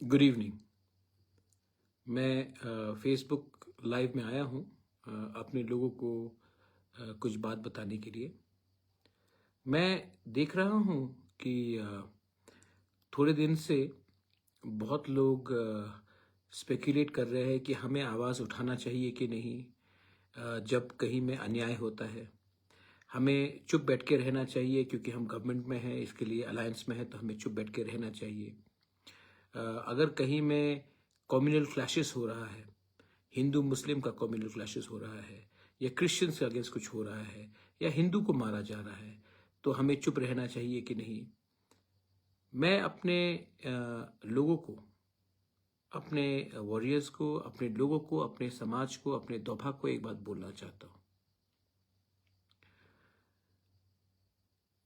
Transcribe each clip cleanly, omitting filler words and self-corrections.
Good evening. मैं Facebook live में आया हूँ अपने लोगों को कुछ बात बताने के लिए। मैं देख रहा हूँ कि थोड़े दिन से बहुत लोग स्पेकुलेट कर रहे हैं कि हमें आवाज़ उठाना चाहिए कि नहीं। जब कहीं में अन्याय होता है हमें चुप बैठ के रहना चाहिए, क्योंकि हम गवर्नमेंट में हैं, इसके लिए अलायंस में है, तो हमें चुप बैठ के रहना चाहिए। अगर कहीं में कम्युनल क्लैशेस हो रहा है, हिंदू मुस्लिम का कम्युनल क्लैशेस हो रहा है, या क्रिश्चियंस के अगेंस्ट कुछ हो रहा है, या हिंदू को मारा जा रहा है, तो हमें चुप रहना चाहिए कि नहीं। मैं अपने लोगों को, अपने वॉरियर्स को, अपने लोगों को, अपने समाज को, अपने दोभा को एक बात बोलना चाहता हूँ।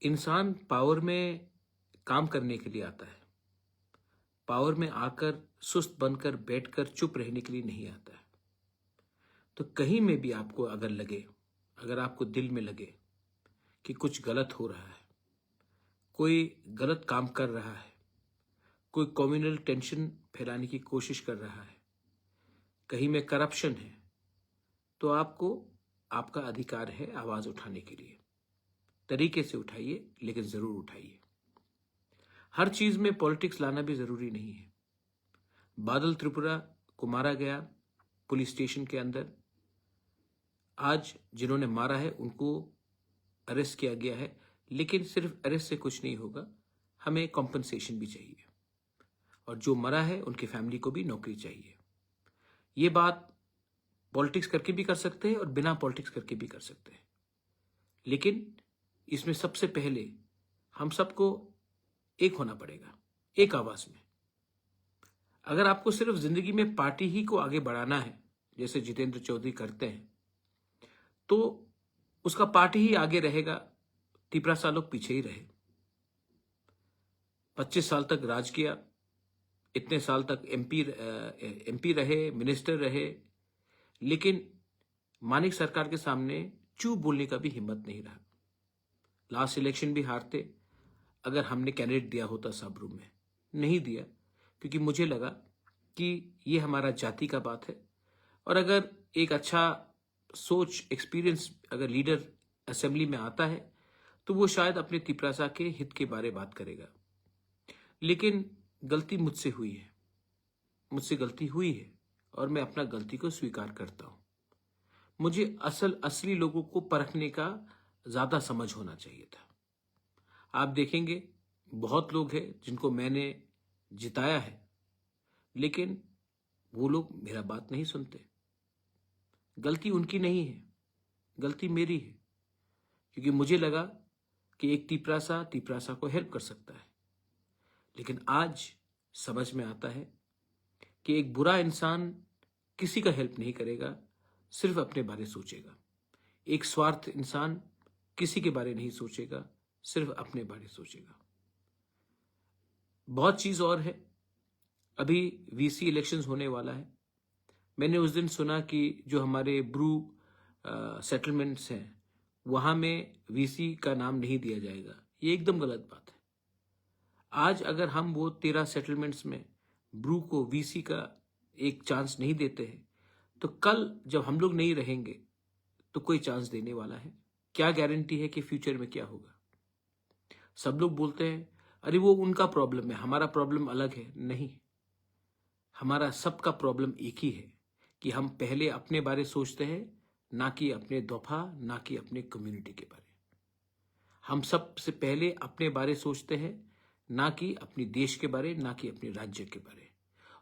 इंसान पावर में काम करने के लिए आता है, पावर में आकर सुस्त बनकर बैठकर चुप रहने के लिए नहीं आता है। तो कहीं में भी आपको अगर लगे, अगर आपको दिल में लगे कि कुछ गलत हो रहा है, कोई गलत काम कर रहा है, कोई कम्युनल टेंशन फैलाने की कोशिश कर रहा है, कहीं में करप्शन है, तो आपको, आपका अधिकार है आवाज उठाने के लिए। तरीके से उठाइए, लेकिन जरूर उठाइए। हर चीज में पॉलिटिक्स लाना भी जरूरी नहीं है। बादल त्रिपुरा को मारा गया पुलिस स्टेशन के अंदर। आज जिन्होंने मारा है उनको अरेस्ट किया गया है, लेकिन सिर्फ अरेस्ट से कुछ नहीं होगा, हमें कॉम्पनसेशन भी चाहिए। और जो मरा है उनकी फैमिली को भी नौकरी चाहिए। ये बात पॉलिटिक्स करके भी कर सकते हैं और बिना पॉलिटिक्स करके भी कर सकते हैं, लेकिन इसमें सबसे पहले हम सबको एक होना पड़ेगा, एक आवाज में। अगर आपको सिर्फ जिंदगी में पार्टी ही को आगे बढ़ाना है, जैसे जितेंद्र चौधरी करते हैं, तो उसका पार्टी ही आगे रहेगा, तिपरा लोग पीछे ही रहे। 25 साल तक राज किया, इतने साल तक एमपी रहे, मिनिस्टर रहे, लेकिन मानिक सरकार के सामने चुप बोलने का भी हिम्मत नहीं रहा। लास्ट इलेक्शन भी हारते अगर हमने कैंडिडेट दिया होता सब रूम में। नहीं दिया, क्योंकि मुझे लगा कि ये हमारा जाति का बात है, और अगर एक अच्छा सोच, एक्सपीरियंस अगर लीडर असेंबली में आता है तो वो शायद अपने तिपरासा के हित के बारे बात करेगा। लेकिन गलती मुझसे हुई है, मुझसे गलती हुई है, और मैं अपना गलती को स्वीकार करता हूं। मुझे असली लोगों को परखने का ज्यादा समझ होना चाहिए था। आप देखेंगे बहुत लोग हैं जिनको मैंने जिताया है, लेकिन वो लोग मेरा बात नहीं सुनते। गलती उनकी नहीं है, गलती मेरी है, क्योंकि मुझे लगा कि एक तिपरासा को हेल्प कर सकता है। लेकिन आज समझ में आता है कि एक बुरा इंसान किसी का हेल्प नहीं करेगा, सिर्फ अपने बारे सोचेगा। एक स्वार्थ इंसान किसी के बारे नहीं सोचेगा, सिर्फ अपने बारे सोचेगा। बहुत चीज और है। अभी वीसी इलेक्शंस होने वाला है। मैंने उस दिन सुना कि जो हमारे ब्रू सेटलमेंट्स हैं वहां में वीसी का नाम नहीं दिया जाएगा। ये एकदम गलत बात है। आज अगर हम वो 13 सेटलमेंट्स में ब्रू को वीसी का एक चांस नहीं देते हैं, तो कल जब हम लोग नहीं रहेंगे तो कोई चांस देने वाला है? क्या गारंटी है कि फ्यूचर में क्या होगा? सब लोग बोलते हैं अरे वो उनका प्रॉब्लम है, हमारा प्रॉब्लम अलग है। नहीं, हमारा सबका प्रॉब्लम एक ही है कि हम पहले अपने बारे सोचते हैं, ना कि अपने दोफा, ना कि अपने कम्युनिटी के बारे। हम सबसे पहले अपने बारे सोचते हैं, ना कि अपने देश के बारे, ना कि अपने राज्य के बारे।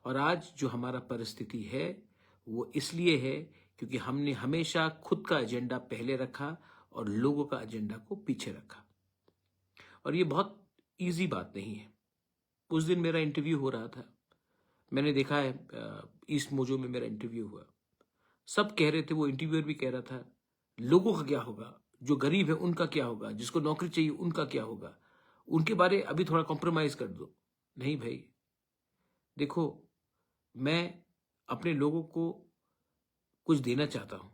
और आज जो हमारा परिस्थिति है वो इसलिए है क्योंकि हमने हमेशा खुद का एजेंडा पहले रखा और लोगों का एजेंडा को पीछे रखा। और ये बहुत इजी बात नहीं है। उस दिन मेरा इंटरव्यू हो रहा था, मैंने देखा है ईस्ट मोजो में मेरा इंटरव्यू हुआ। सब कह रहे थे, वो इंटरव्यूअर भी कह रहा था लोगों का क्या होगा, जो गरीब है उनका क्या होगा, जिसको नौकरी चाहिए उनका क्या होगा, उनके बारे अभी थोड़ा कॉम्प्रोमाइज कर दो। नहीं भाई, देखो, मैं अपने लोगों को कुछ देना चाहता हूं,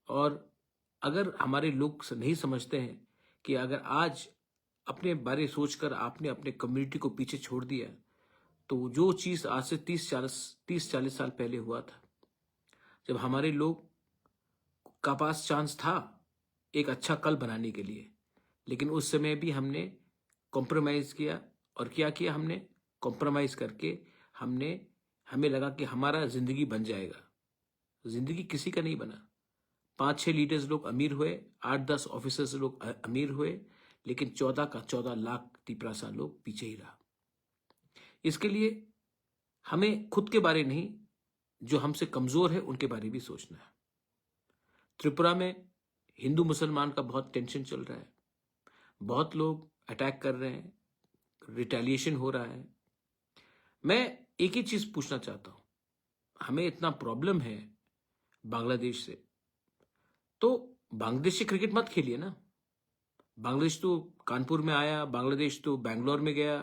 और अगर हमारे लोग नहीं समझते हैं कि अगर आज अपने बारे सोचकर आपने अपने कम्युनिटी को पीछे छोड़ दिया, तो जो चीज आज से 30-40 साल पहले हुआ था, जब हमारे लोग का पास चांस था एक अच्छा कल बनाने के लिए, लेकिन उस समय भी हमने कॉम्प्रोमाइज किया। और क्या किया हमने? कॉम्प्रोमाइज करके हमने हमें लगा कि हमारा जिंदगी बन जाएगा। जिंदगी किसी का नहीं बना। 5-6 लीडर्स लोग अमीर हुए, 8-10 ऑफिसर्स लोग अमीर हुए, लेकिन 14 का 14 लाख तिपरासा लोग पीछे ही रहा। इसके लिए हमें खुद के बारे नहीं, जो हमसे कमजोर है उनके बारे भी सोचना है। त्रिपुरा में हिंदू मुसलमान का बहुत टेंशन चल रहा है, बहुत लोग अटैक कर रहे हैं, रिटेलिएशन हो रहा है। मैं एक ही चीज पूछना चाहता हूं, हमें इतना प्रॉब्लम है बांग्लादेश से, तो बांग्लादेश से क्रिकेट मत खेलिए ना। बांग्लादेश तो कानपुर में आया, बांग्लादेश तो बैंगलोर में गया,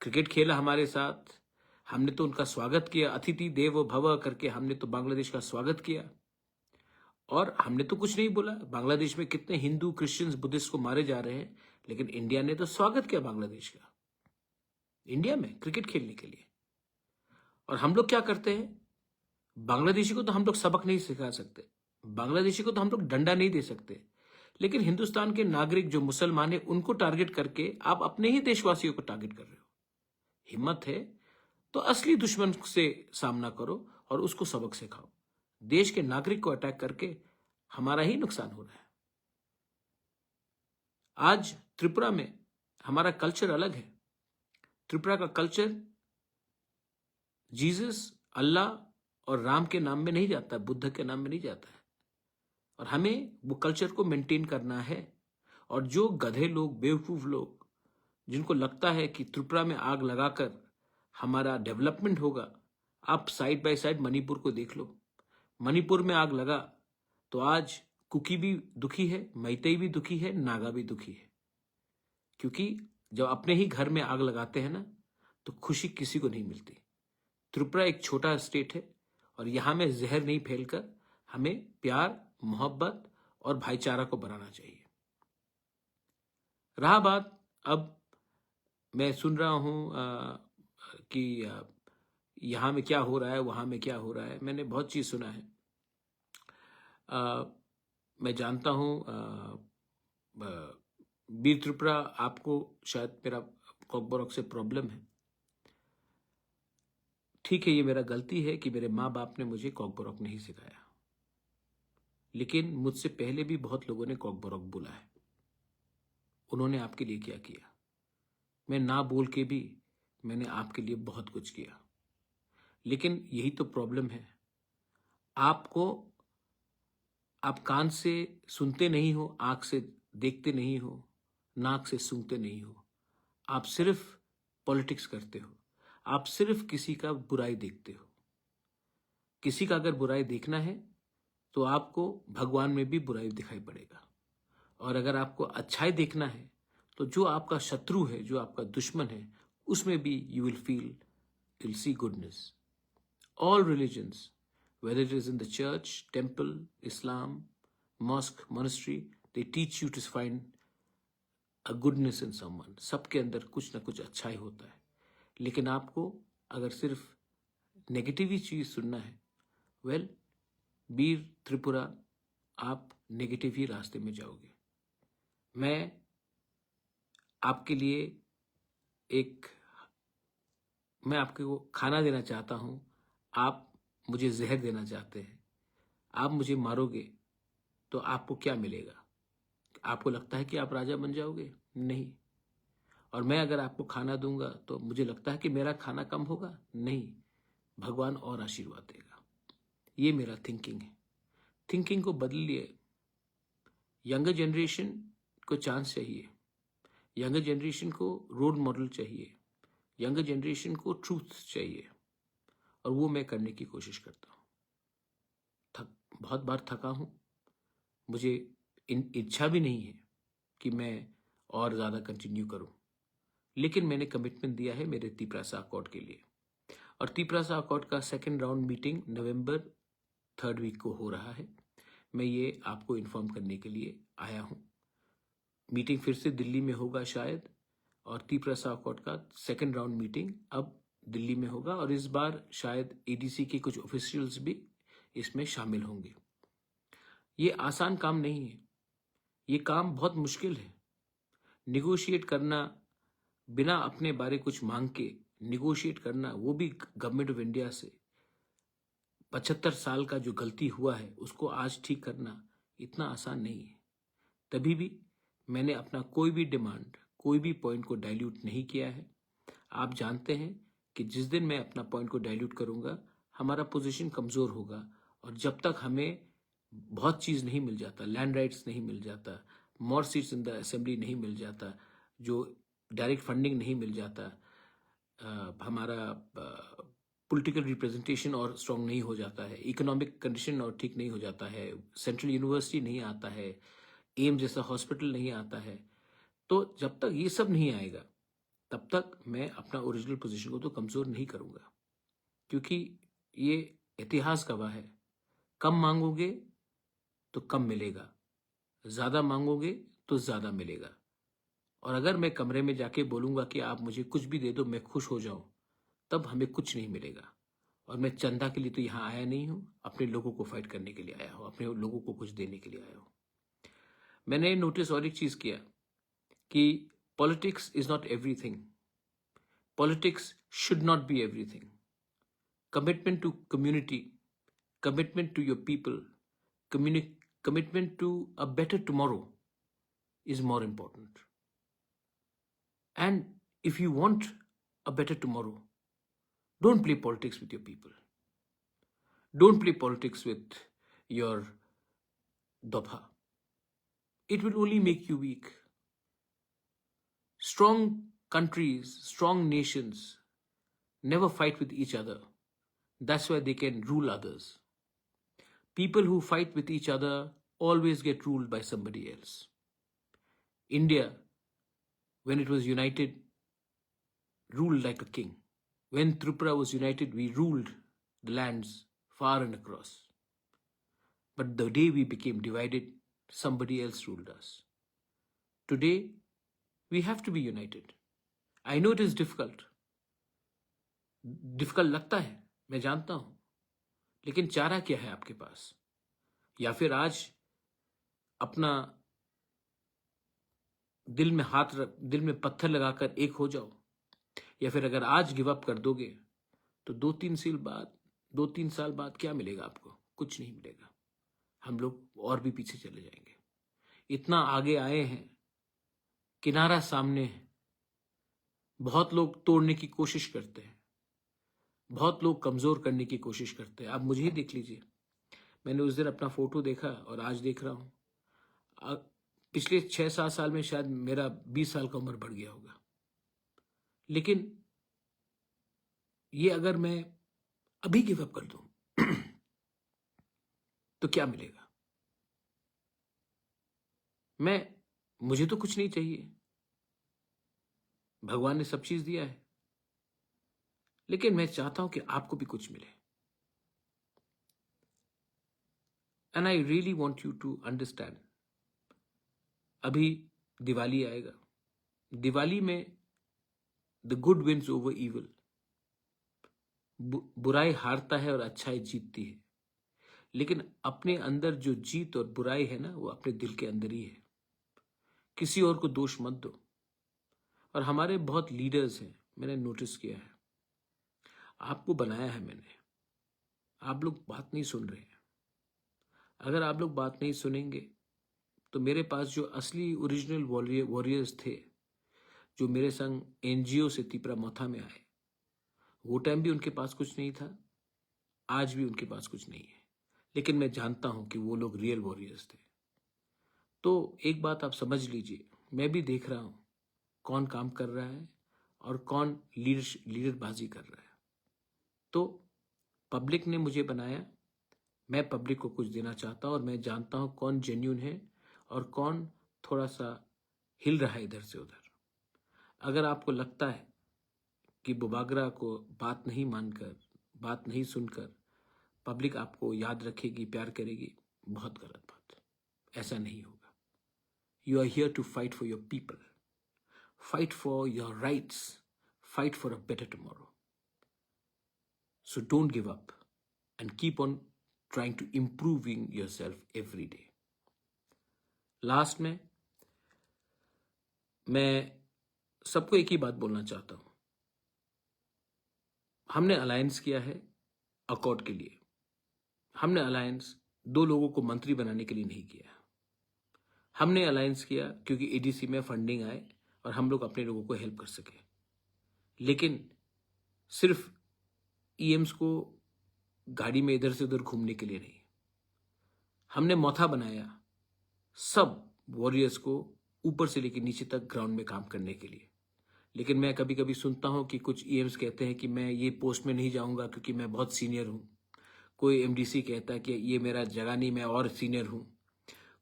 क्रिकेट खेला हमारे साथ, हमने तो उनका स्वागत किया, अतिथि देवो भव करके हमने तो बांग्लादेश का स्वागत किया। और हमने तो कुछ नहीं बोला। बांग्लादेश में कितने हिंदू, क्रिश्चियंस, बुद्धिस्ट को मारे जा रहे हैं, लेकिन इंडिया ने तो स्वागत किया बांग्लादेश का, इंडिया में क्रिकेट खेलने के लिए। और हम लोग क्या करते हैं? बांग्लादेशी को तो हम लोग सबक नहीं सिखा सकते, बांग्लादेशी को तो हम लोग डंडा नहीं दे सकते, लेकिन हिंदुस्तान के नागरिक जो मुसलमान है उनको टारगेट करके आप अपने ही देशवासियों को टारगेट कर रहे हो। हिम्मत है तो असली दुश्मन से सामना करो और उसको सबक सिखाओ। देश के नागरिक को अटैक करके हमारा ही नुकसान हो रहा है। आज त्रिपुरा में हमारा कल्चर अलग है। त्रिपुरा का कल्चर जीसस, अल्लाह और राम के नाम में नहीं जाता, बुद्ध के नाम में नहीं जाता है, और हमें वो कल्चर को मेंटेन करना है। और जो गधे लोग, बेवकूफ लोग, जिनको लगता है कि त्रिपुरा में आग लगाकर हमारा डेवलपमेंट होगा, आप साइड बाय साइड मणिपुर को देख लो। मणिपुर में आग लगा तो आज कुकी भी दुखी है, मैतेई भी दुखी है, नागा भी दुखी है, क्योंकि जब अपने ही घर में आग लगाते हैं ना, तो खुशी किसी को नहीं मिलती। त्रिपुरा एक छोटा स्टेट है और यहां में जहर नहीं फैलकर हमें प्यार, मोहब्बत और भाईचारा को बनाना चाहिए। रहा बात, अब मैं सुन रहा हूं कि यहां में क्या हो रहा है, वहां में क्या हो रहा है। मैंने बहुत चीज सुना है। मैं जानता हूं बीर त्रिपुरा, आपको शायद मेरा कॉकबोरॉक से प्रॉब्लम है। ठीक है, ये मेरा गलती है कि मेरे माँ बाप ने मुझे कॉकबोरॉक नहीं सिखाया, लेकिन मुझसे पहले भी बहुत लोगों ने कॉकबोरॉक बोला है। उन्होंने आपके लिए क्या किया? मैं ना बोल के भी मैंने आपके लिए बहुत कुछ किया। लेकिन यही तो प्रॉब्लम है, आपको, आप कान से सुनते नहीं हो, आंख से देखते नहीं हो, नाक से सूंघते नहीं हो। आप सिर्फ पॉलिटिक्स करते हो, आप सिर्फ किसी का बुराई देखते हो। किसी का अगर बुराई देखना है तो आपको भगवान में भी बुराई दिखाई पड़ेगा, और अगर आपको अच्छाई देखना है तो जो आपका शत्रु है, जो आपका दुश्मन है, उसमें भी you will see goodness. All religions, whether it is in the church, temple, Islam, mosque, monastery, they teach you to find a goodness in someone. सबके अंदर कुछ ना कुछ अच्छाई होता है, लेकिन आपको अगर सिर्फ नेगेटिव ही चीज सुनना है, वेल बीर त्रिपुरा, आप नेगेटिव ही रास्ते में जाओगे। मैं आपके लिए मैं आपको खाना देना चाहता हूं, आप मुझे जहर देना चाहते हैं। आप मुझे मारोगे तो आपको क्या मिलेगा? आपको लगता है कि आप राजा बन जाओगे? नहीं। और मैं अगर आपको खाना दूंगा तो मुझे लगता है कि मेरा खाना कम होगा? नहीं, भगवान और आशीर्वाद देगा। ये मेरा थिंकिंग है। थिंकिंग को बदलिए। यंगर जनरेशन को चांस चाहिए, यंगर जनरेशन को रोल मॉडल चाहिए, यंगर जनरेशन को ट्रूथ चाहिए, और वो मैं करने की कोशिश करता हूँ। बहुत बार थका हूँ, मुझे इच्छा भी नहीं है कि मैं और ज़्यादा कंटिन्यू करूँ, लेकिन मैंने कमिटमेंट दिया है मेरे तिपरासा अकॉर्ड के लिए। और तिपरासा अकॉर्ड का 2nd राउंड मीटिंग नवंबर 3rd वीक को हो रहा है। मैं ये आपको इन्फॉर्म करने के लिए आया हूँ। मीटिंग फिर से दिल्ली में होगा शायद, और तिपरासा अकॉर्ड का 2nd राउंड मीटिंग अब दिल्ली में होगा और इस बार शायद एडीसी के कुछ ऑफिशियल्स भी इसमें शामिल होंगे। ये आसान काम नहीं है, ये काम बहुत मुश्किल है। निगोशिएट करना, बिना अपने बारे कुछ मांग के निगोशिएट करना, वो भी गवर्नमेंट ऑफ इंडिया से 75 साल का जो गलती हुआ है उसको आज ठीक करना इतना आसान नहीं है। तभी भी मैंने अपना कोई भी डिमांड, कोई भी पॉइंट को डाइल्यूट नहीं किया है। आप जानते हैं कि जिस दिन मैं अपना पॉइंट को डाइल्यूट करूंगा, हमारा पोजीशन कमजोर होगा और जब तक हमें बहुत चीज नहीं मिल जाता, लैंड राइट्स नहीं मिल जाता, मोर सीट्स इन द असेंबली नहीं मिल जाता, जो डायरेक्ट फंडिंग नहीं मिल जाता, हमारा पॉलिटिकल रिप्रेजेंटेशन और स्ट्रांग नहीं हो जाता है, इकोनॉमिक कंडीशन और ठीक नहीं हो जाता है, सेंट्रल यूनिवर्सिटी नहीं आता है, एम जैसा हॉस्पिटल नहीं आता है, तो जब तक ये सब नहीं आएगा तब तक मैं अपना ओरिजिनल पोजीशन को तो कमजोर नहीं करूंगा, क्योंकि ये इतिहास गवाह है, कम मांगोगे तो कम मिलेगा, ज्यादा मांगोगे तो ज्यादा मिलेगा। और अगर मैं कमरे में जाके बोलूंगा कि आप मुझे कुछ भी दे दो, मैं खुश हो जाऊं, तब हमें कुछ नहीं मिलेगा। और मैं चंदा के लिए तो यहां आया नहीं हूं, अपने लोगों को फाइट करने के लिए आया हूं, अपने लोगों को कुछ देने के लिए आया हूं। मैंने नोटिस और एक चीज किया कि politics is not everything, politics should not be everything. Commitment to community, commitment to your people, commitment to a better tomorrow is more important. And if you want a better tomorrow, don't play politics with your people. Don't play politics with your dobha. It will only make you weak. Strong countries, strong nations never fight with each other. That's why they can rule others. People who fight with each other always get ruled by somebody else. India, when it was united, ruled like a king. When Tripura was united, we ruled the lands far and across. But the day we became divided, somebody else ruled us. Today, we have to be united. I know it is difficult. Difficult लगता है, मैं जानता हूं, लेकिन चारा क्या है आपके पास? या फिर आज अपना दिल में पत्थर लगाकर एक हो जाओ, या फिर अगर आज गिव अप कर दोगे तो 2-3 साल बाद क्या मिलेगा आपको? कुछ नहीं मिलेगा। हम लोग और भी पीछे चले जाएंगे। इतना आगे आए हैं, किनारा सामने है। बहुत लोग तोड़ने की कोशिश करते हैं, बहुत लोग कमजोर करने की कोशिश करते हैं। आप मुझे ही देख लीजिए, मैंने उस दिन अपना फोटो देखा और आज देख रहा हूं, पिछले 6-7 साल में शायद मेरा 20 साल का उम्र बढ़ गया होगा। लेकिन ये अगर मैं अभी गिव अप कर दूं तो क्या मिलेगा? मुझे तो कुछ नहीं चाहिए, भगवान ने सब चीज दिया है, लेकिन मैं चाहता हूं कि आपको भी कुछ मिले। And I really want you to understand, अभी दिवाली आएगा, दिवाली में the good wins over evil, बुराई हारता है और अच्छाई जीतती है। लेकिन अपने अंदर जो जीत और बुराई है ना, वो अपने दिल के अंदर ही है। किसी और को दोष मत दो। और हमारे बहुत लीडर्स हैं, मैंने नोटिस किया है, आपको बनाया है मैंने, आप लोग बात नहीं सुन रहे हैं। अगर आप लोग बात नहीं सुनेंगे तो मेरे पास जो असली ओरिजिनल वॉरियर्स थे, जो मेरे संग एनजीओ से तिपरा मोथा में आए, वो टाइम भी उनके पास कुछ नहीं था, आज भी उनके पास कुछ नहीं है, लेकिन मैं जानता हूं कि वो लोग रियल वॉरियर्स थे। तो एक बात आप समझ लीजिए, मैं भी देख रहा हूं कौन काम कर रहा है और कौन लीडरबाजी कर रहा है। तो पब्लिक ने मुझे बनाया, मैं पब्लिक को कुछ देना चाहता हूं, और मैं जानता हूं कौन जेन्यून है और कौन थोड़ा सा हिल रहा है इधर से उधर। अगर आपको लगता है कि बुबागरा को बात नहीं मानकर, बात नहीं सुनकर पब्लिक आपको याद रखेगी, प्यार करेगी, बहुत गलत बात, ऐसा नहीं होगा। You are here to fight for your people, fight for your rights, fight for a better tomorrow. So don't give up and keep on trying to improving yourself every day. Last में मैं सबको एक ही बात बोलना चाहता हूं. हमने alliance किया है अकॉर्ड के लिए. हमने अलायंस 2 लोगों को मंत्री बनाने के लिए नहीं किया. हमने अलायंस किया क्योंकि एडीसी में फंडिंग आए और हम लोग अपने लोगों को हेल्प कर सके. लेकिन सिर्फ ईएम्स को गाड़ी में इधर से उधर घूमने के लिए नहीं. हमने मौथा बनाया सब वॉरियर्स को ऊपर से लेकर नीचे तक ग्राउंड में काम करने के लिए. लेकिन मैं कभी कभी सुनता हूं कि कुछ ईएम्स कहते हैं कि मैं ये पोस्ट में नहीं जाऊंगा क्योंकि मैं बहुत सीनियर हूं. कोई एमडीसी कहता है कि ये मेरा जगह नहीं, मैं और सीनियर हूं.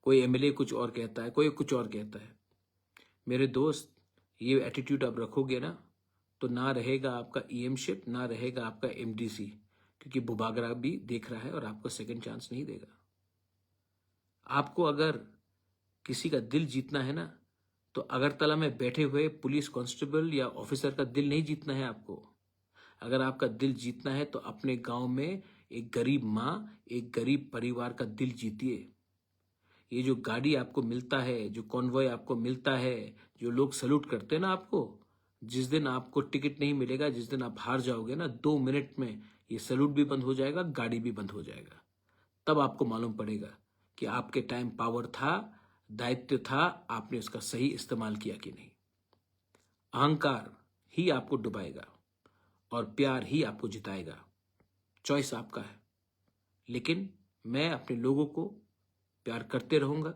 कोई एमएलए कुछ और कहता है, कोई कुछ और कहता है. मेरे दोस्त, ये एटीट्यूड आप रखोगे ना तो ना रहेगा आपका ईएमशिप, ना रहेगा आपका एमडीसी, क्योंकि बुबागरा भी देख रहा है और आपको सेकंड चांस नहीं देगा. आपको अगर किसी का दिल जीतना है ना तो अगरतला में बैठे हुए पुलिस कांस्टेबल या ऑफिसर का दिल नहीं जीतना है आपको. अगर आपका दिल जीतना है तो अपने गांव में एक गरीब माँ, एक गरीब परिवार का दिल जीतिए. ये जो गाड़ी आपको मिलता है, जो कॉन्वॉय आपको मिलता है, जो लोग सल्यूट करते हैं ना आपको, जिस दिन आपको टिकट नहीं मिलेगा, जिस दिन आप हार जाओगे ना, 2 मिनट में ये सल्यूट भी बंद हो जाएगा, गाड़ी भी बंद हो जाएगा. तब आपको मालूम पड़ेगा कि आपके टाइम पावर था, दायित्व था, आपने उसका सही इस्तेमाल किया कि नहीं. अहंकार ही आपको डुबाएगा और प्यार ही आपको जिताएगा. चॉइस आपका है. लेकिन मैं अपने लोगों को प्यार करते रहूंगा.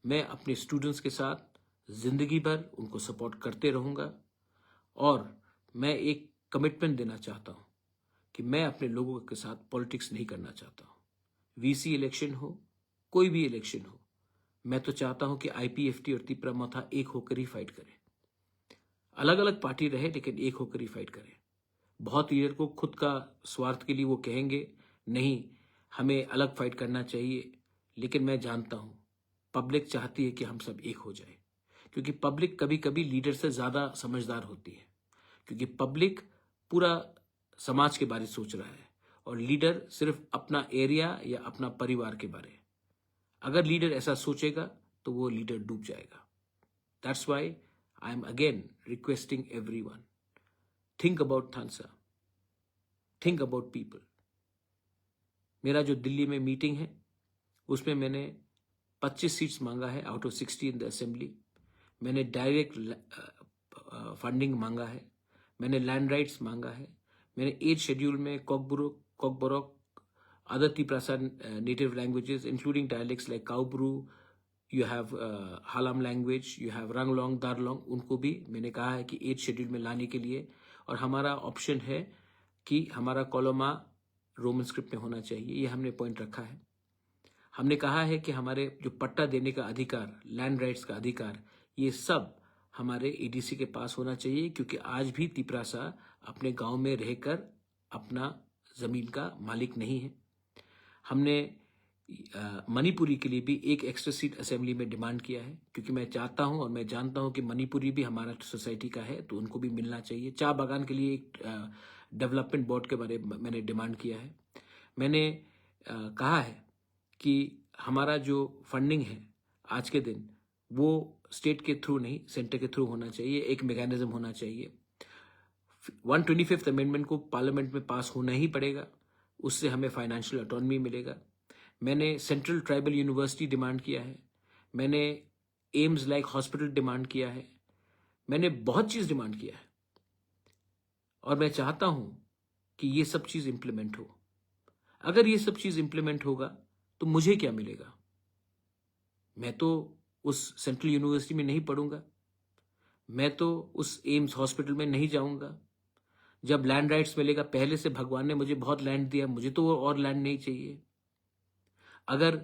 मैं अपने स्टूडेंट्स के साथ जिंदगी भर उनको सपोर्ट करते रहूंगा. और मैं एक कमिटमेंट देना चाहता हूं कि मैं अपने लोगों के साथ पॉलिटिक्स नहीं करना चाहता हूं. वीसी इलेक्शन हो, कोई भी इलेक्शन हो, मैं तो चाहता हूं कि आईपीएफटी और तिपरा मथा एक होकर ही फाइट करें. अलग अलग पार्टी रहे लेकिन एक होकर ही फाइट करें. बहुत लीडर को खुद का स्वार्थ के लिए वो कहेंगे नहीं, हमें अलग फाइट करना चाहिए. लेकिन मैं जानता हूं पब्लिक चाहती है कि हम सब एक हो जाए, क्योंकि पब्लिक कभी कभी लीडर से ज्यादा समझदार होती है. क्योंकि पब्लिक पूरा समाज के बारे में सोच रहा है और लीडर सिर्फ अपना एरिया या अपना परिवार के बारे. अगर लीडर ऐसा सोचेगा तो वो लीडर डूब जाएगा. That's why I am again requesting everyone, think about Tansa, think about people. मेरा जो दिल्ली में मीटिंग है उसमें मैंने 25 सीट्स मांगा है out of 60 in the assembly. मैंने डायरेक्ट फंडिंग मांगा है. मैंने लैंड राइट्स मांगा है. मैंने 8 शेड्यूल में Kokborok, other Tiprasa native languages, including dialects like Kaubru, you have Halam language, you have Ranglong, Darlong, उनको भी मैंने कहा है कि 8 शेड्यूल में लाने के लिए. और हमारा ऑप्शन है कि हमारा कॉलोमा रोमन स्क्रिप्ट में होना चाहिए. ये हमने पॉइंट रखा है. हमने कहा है कि हमारे जो पट्टा देने का अधिकार, लैंड राइट्स का अधिकार, ये सब हमारे एडीसी के पास होना चाहिए, क्योंकि आज भी तिपरासा अपने गांव में रहकर अपना जमीन का मालिक नहीं है. हमने मणिपुरी के लिए भी एक एक्स्ट्रा सीट असेंबली में डिमांड किया है, क्योंकि मैं चाहता हूं और मैं जानता हूं कि मणिपुरी भी हमारा सोसाइटी का है, तो उनको भी मिलना चाहिए. चाय बागान के लिए एक डेवलपमेंट बोर्ड के बारे में मैंने डिमांड किया है. मैंने कहा है कि हमारा जो फंडिंग है आज के दिन वो स्टेट के थ्रू नहीं, सेंटर के थ्रू होना चाहिए. एक मैकेनिज्म होना चाहिए. 125th अमेंडमेंट को पार्लियामेंट में पास होना ही पड़ेगा, उससे हमें फाइनेंशियल ऑटोनॉमी मिलेगा. मैंने सेंट्रल ट्राइबल यूनिवर्सिटी डिमांड किया है. मैंने एम्स लाइक हॉस्पिटल डिमांड किया है. मैंने बहुत चीज डिमांड किया है और मैं चाहता हूं कि ये सब चीज इंप्लीमेंट हो. अगर ये सब चीज इंप्लीमेंट होगा तो मुझे क्या मिलेगा? मैं तो उस सेंट्रल यूनिवर्सिटी में नहीं पढ़ूंगा, मैं तो उस एम्स हॉस्पिटल में नहीं जाऊंगा. जब लैंड राइट्स मिलेगा, पहले से भगवान ने मुझे बहुत लैंड दिया, मुझे तो और लैंड नहीं चाहिए. अगर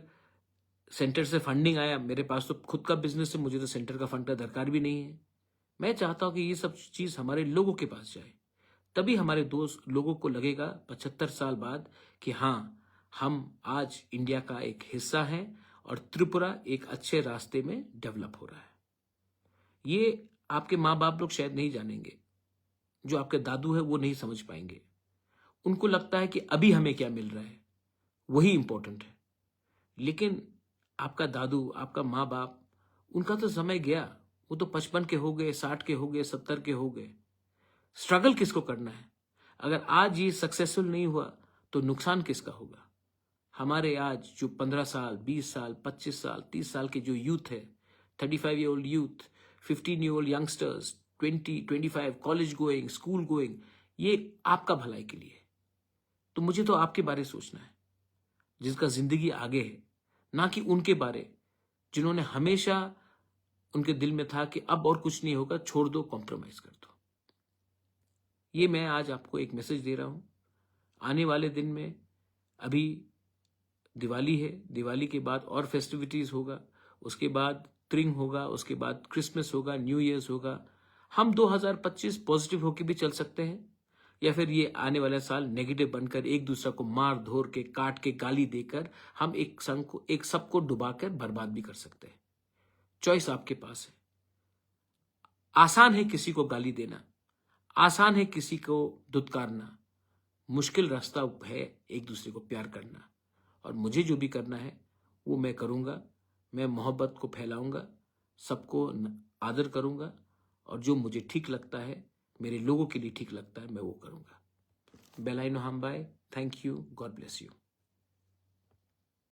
सेंटर से फंडिंग आया, मेरे पास तो खुद का बिजनेस है, मुझे तो सेंटर का फंड का दरकार भी नहीं है. मैं चाहता हूं कि ये सब चीज हमारे लोगों के पास जाए, तभी हमारे दोस्त लोगों को लगेगा 75 साल बाद कि हाँ, हम आज इंडिया का एक हिस्सा हैं और त्रिपुरा एक अच्छे रास्ते में डेवलप हो रहा है. ये आपके माँ बाप लोग शायद नहीं जानेंगे, जो आपके दादू है वो नहीं समझ पाएंगे. उनको लगता है कि अभी हमें क्या मिल रहा है वही इंपॉर्टेंट है। लेकिन आपका दादू, आपका माँ बाप, उनका तो समय गया, वो तो 55 के हो गए, 60 के हो गए, 70 के हो गए। स्ट्रगल किसको करना है? अगर आज ये सक्सेसफुल नहीं हुआ तो नुकसान किसका होगा? हमारे आज जो 15 साल, 20 साल, 25 साल, 30 साल के जो यूथ है, 35 year old youth, 15 year old youngsters, 20, 25 college going, school going, ये आपका भलाई के लिए है। तो मुझे तो आपके बारे सोचना है, जिसका जिंदगी आगे है, ना कि उनके बारे जिन्होंने हमेशा उनके दिल में था कि अब और कुछ नहीं होगा, छोड़ दो, कॉम्प्रोमाइज कर दो। ये मैं आज आपको एक मैसेज दे रहा हूं। आने वाले दिन में अभी दिवाली है, दिवाली के बाद और फेस्टिविटीज होगा, उसके बाद त्रिंग होगा, उसके बाद क्रिसमस होगा, न्यू ईयर्स होगा। हम 2025 पॉजिटिव होकर भी चल सकते हैं, या फिर ये आने वाला साल नेगेटिव बनकर एक दूसरे को मार धोर के, काट के, गाली देकर हम एक संघ को, एक सबको डुबाकर बर्बाद भी कर सकते हैं। चॉइस आपके पास है। आसान है किसी को गाली देना, आसान है किसी को धुतकारना, मुश्किल रास्ता है एक दूसरे को प्यार करना। और मुझे जो भी करना है वो मैं करूंगा। मैं मोहब्बत को फैलाऊंगा, सबको आदर करूंगा, और जो मुझे ठीक लगता है, मेरे लोगों के लिए ठीक लगता है, मैं वो करूंगा। बेलाइनो हम bye. Thank you. God bless you.